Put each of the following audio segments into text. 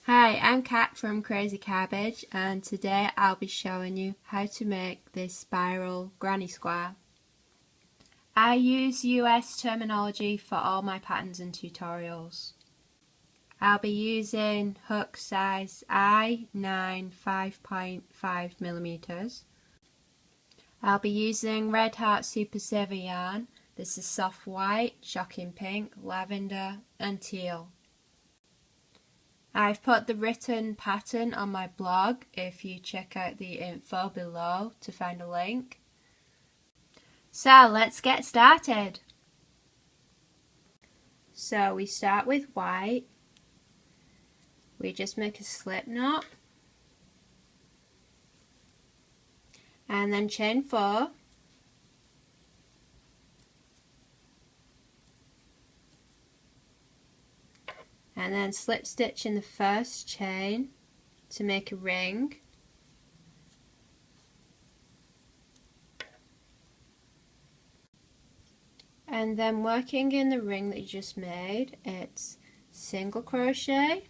Hi, I'm Kat from Crazy Cabbage, and today I'll be showing you how to make this spiral granny square. I use US terminology for all my patterns and tutorials. I'll be using hook size I9 5.5mm. I'll be using Red Heart Super Saver yarn. This is soft white, shocking pink, lavender and teal. I've put the written pattern on my blog if you check out the info below to find a link. So let's get started. So we start with white. We just make a slip knot and then chain 4. And then slip stitch in the first chain to make a ring. And then working in the ring that you just made, it's single crochet,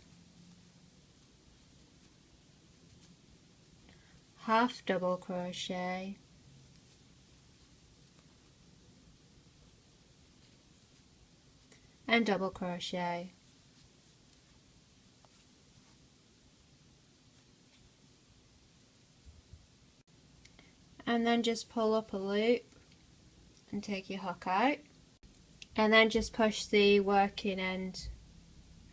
half double crochet, and double crochet. And then just pull up a loop and take your hook out, and then just push the working end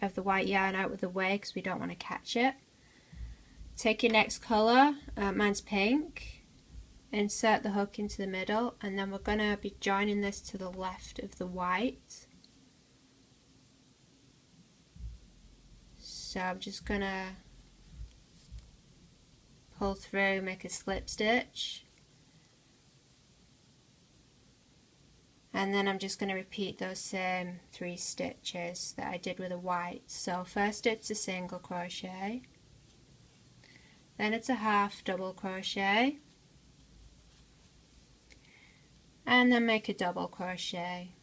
of the white yarn out with the way because we don't want to catch it. Take your next colour, mine's pink, insert the hook into the middle, and then we're going to be joining this to the left of the white. So I'm just going to pull through, make a slip stitch. And then I'm just going to repeat those same 3 stitches that I did with the white. So first it's a single crochet, then it's a half double crochet, and then make a double crochet.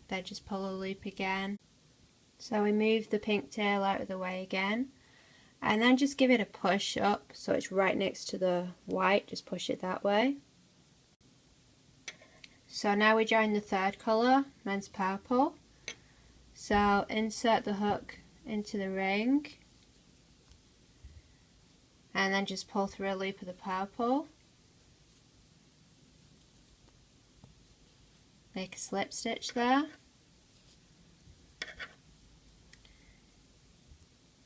Then just pull a loop again. So we move the pink tail out of the way again. And then just give it a push up so it's right next to the white, just push it that way. So now we join the third colour, mine's purple. So insert the hook into the ring and then just pull through a loop of the purple. Make a slip stitch there.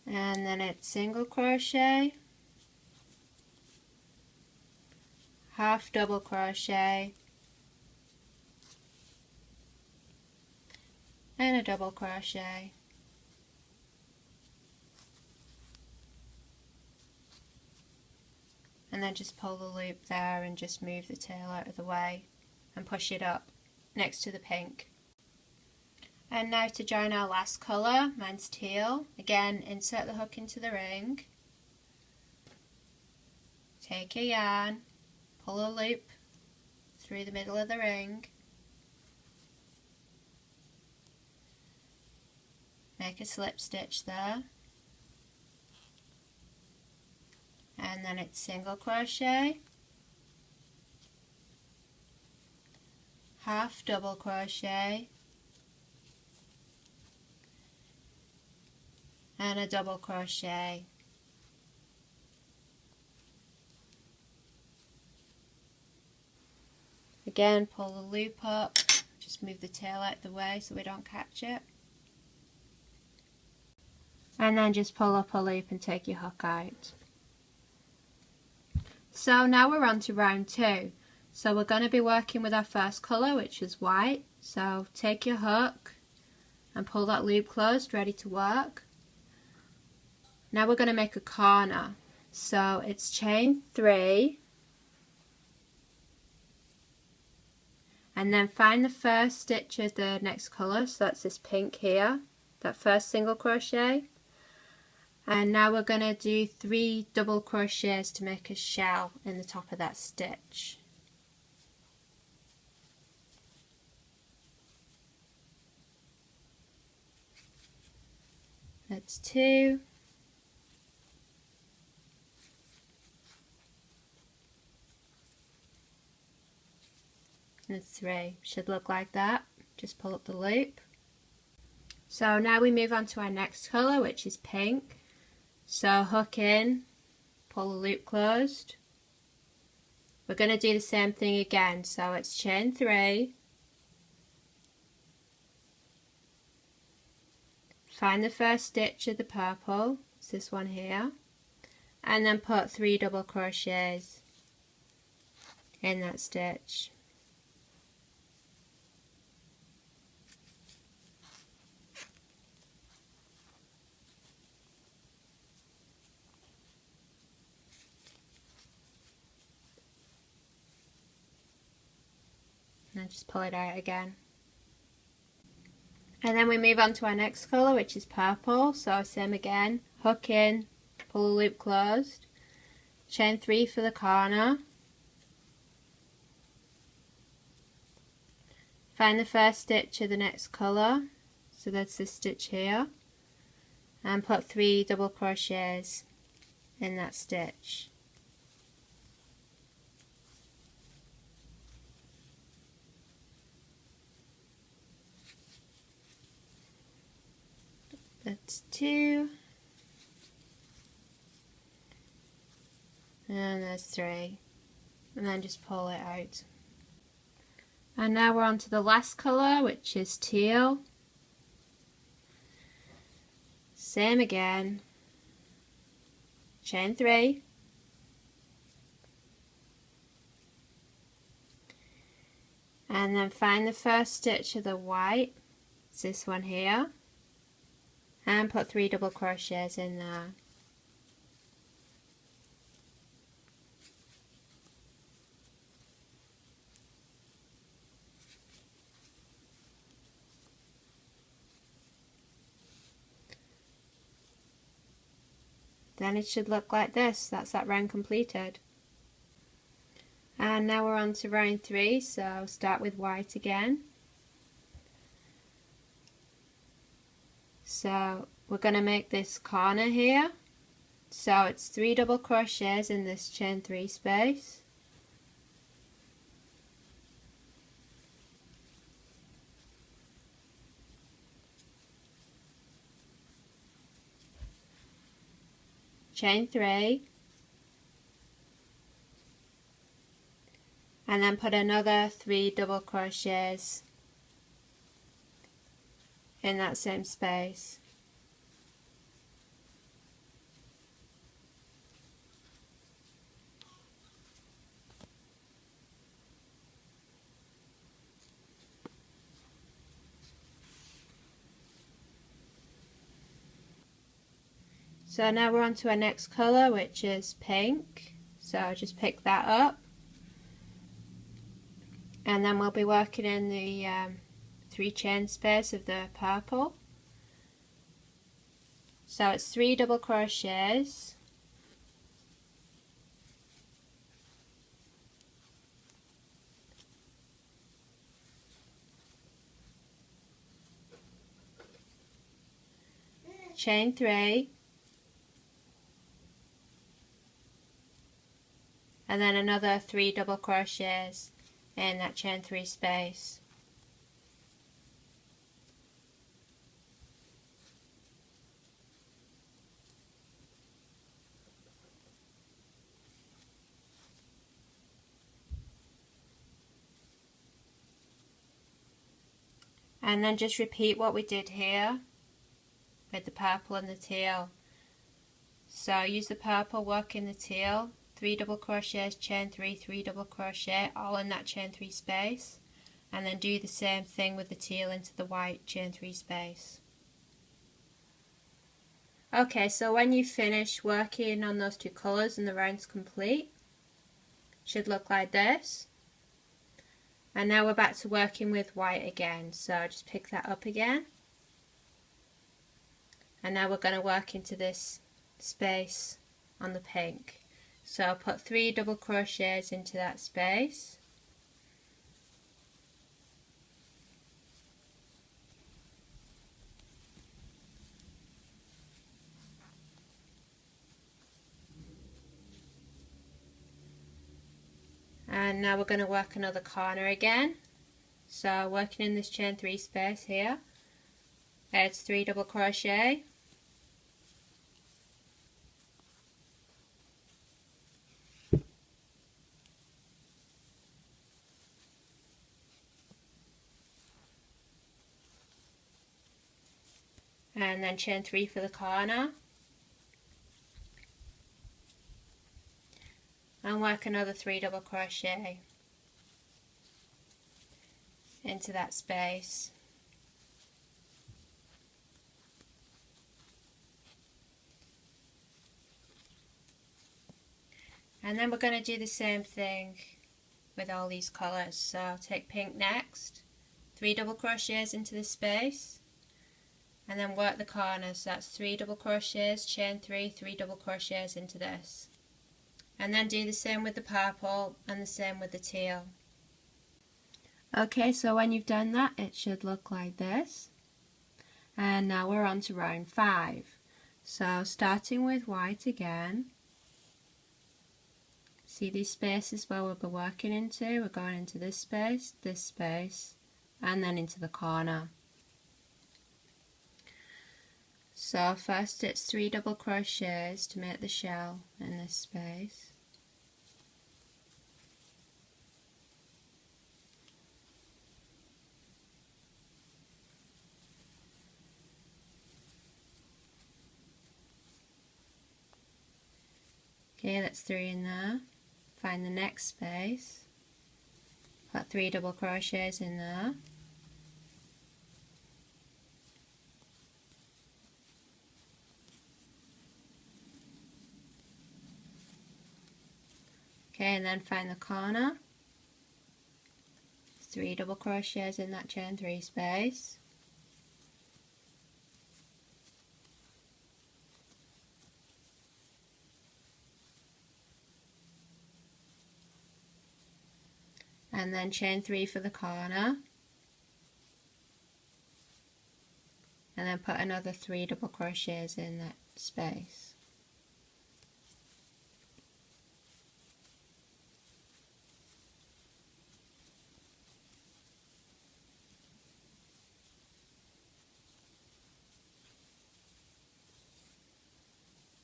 And then it's single crochet, half double crochet, and a double crochet. And then just pull the loop there and just move the tail out of the way and push it up next to the pink. And now to join our last colour, mine's teal. Again, insert the hook into the ring, take your yarn, pull a loop through the middle of the ring, make a slip stitch there, and then it's single crochet, half double crochet, and a double crochet. Again, pull the loop up, just move the tail out the way so we don't catch it. And then just pull up a loop and take your hook out. So now we're on to round 2. So we're going to be working with our first colour, which is white. So take your hook and pull that loop closed, ready to work. Now we're going to make a corner, so it's chain 3 and then find the first stitch of the next colour, so that's this pink here, that first single crochet, and now we're going to do 3 double crochets to make a shell in the top of that stitch. That's 2. That's 3. Should look like that. Just pull up the loop. So now we move on to our next colour, which is pink. So hook in, pull the loop closed. We're going to do the same thing again, so it's chain 3, find the first stitch of the purple, it's this one here, and then put 3 double crochets in that stitch. And just pull it out again. And then we move on to our next colour, which is purple. So same again, hook in, pull the loop closed, chain 3 for the corner, find the first stitch of the next colour, so that's this stitch here, and put 3 double crochets in that stitch. That's 2, and there's 3, and then just pull it out. And now we're on to the last colour, which is teal. Same again, chain 3, and then find the first stitch of the white, it's this one here, and put 3 double crochets in there. Then it should look like this. That's that round completed. And now we're on to round 3, so start with white again. So we're going to make this corner here, so it's 3 double crochets in this chain 3 space, chain 3, and then put another 3 double crochets in that same space. So now we're on to our next colour, which is pink. So just pick that up, and then we'll be working in the 3 chain space of the purple. So it's 3 double crochets, chain 3, and then another 3 double crochets in that chain 3 space. And then just repeat what we did here with the purple and the teal. So use the purple, work in the teal, 3 double crochets, chain 3, 3 double crochet, all in that chain 3 space, and then do the same thing with the teal into the white chain 3 space. Okay, so when you finish working on those 2 colours and the round's complete, it should look like this. And now we're back to working with white again, so just pick that up again. And now we're going to work into this space on the pink. So put 3 double crochets into that space. And now we're going to work another corner again. So working in this chain 3 space here, it's 3 double crochet, and then chain 3 for the corner, and work another 3 double crochet into that space. And then we're going to do the same thing with all these colours. So take pink next, 3 double crochets into the space, and then work the corners. So that's 3 double crochets, chain 3, 3 double crochets into this. And then do the same with the purple and the same with the teal. Okay, so when you've done that, it should look like this. And now we're on to round 5. So starting with white again. See these spaces where we'll be working into? We're going into this space, and then into the corner. So first it's 3 double crochets to make the shell in this space. Okay, that's 3 in there. Find the next space, put 3 double crochets in there, okay, and then find the corner, 3 double crochets in that chain 3 space, and then chain 3 for the corner, and then put another 3 double crochets in that space.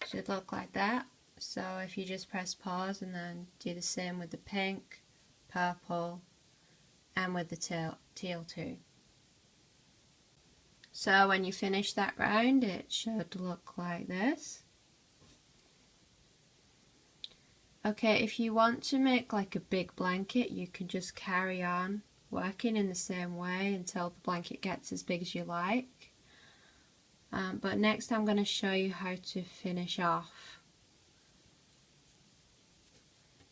Should look like that. So if you just press pause and then do the same with the pink, purple, and with the teal too. So when you finish that round, it should look like this. Okay, if you want to make like a big blanket, you can just carry on working in the same way until the blanket gets as big as you like. But next I'm going to show you how to finish off.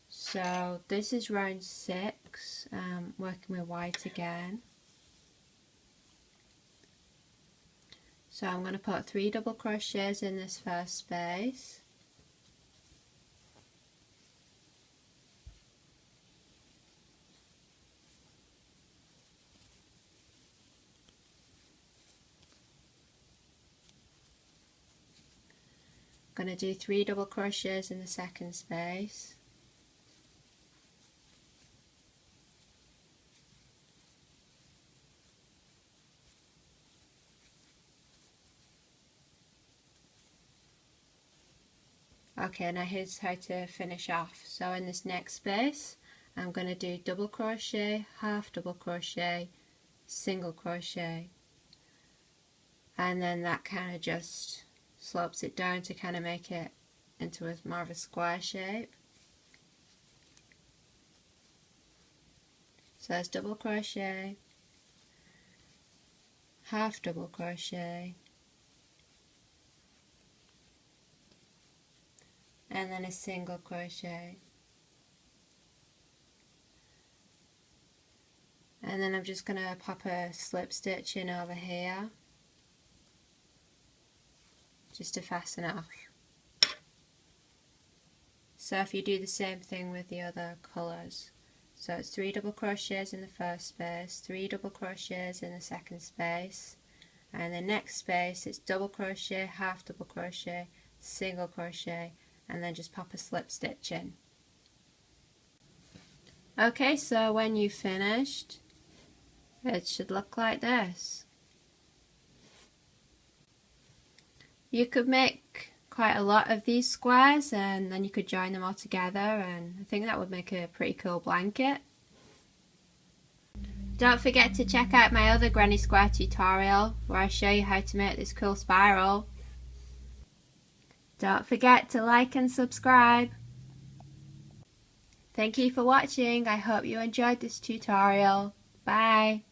So this is round 6, working with white again. So I'm going to put 3 double crochets in this first space. I'm going to do 3 double crochets in the second space. Okay, now here's how to finish off. So in this next space, I'm going to do double crochet, half double crochet, single crochet, and then that kind of just slopes it down to kind of make it into more of a square shape. So that's double crochet, half double crochet, and then a single crochet, and then I'm just going to pop a slip stitch in over here just to fasten it off. So if you do the same thing with the other colours, so it's 3 double crochets in the first space, 3 double crochets in the second space, and the next space it's double crochet, half double crochet, single crochet, and then just pop a slip stitch in. Okay, so when you've finished, it should look like this. You could make quite a lot of these squares and then you could join them all together, and I think that would make a pretty cool blanket. Don't forget to check out my other granny square tutorial where I show you how to make this cool spiral. Don't forget to like and subscribe. Thank you for watching. I hope you enjoyed this tutorial. Bye.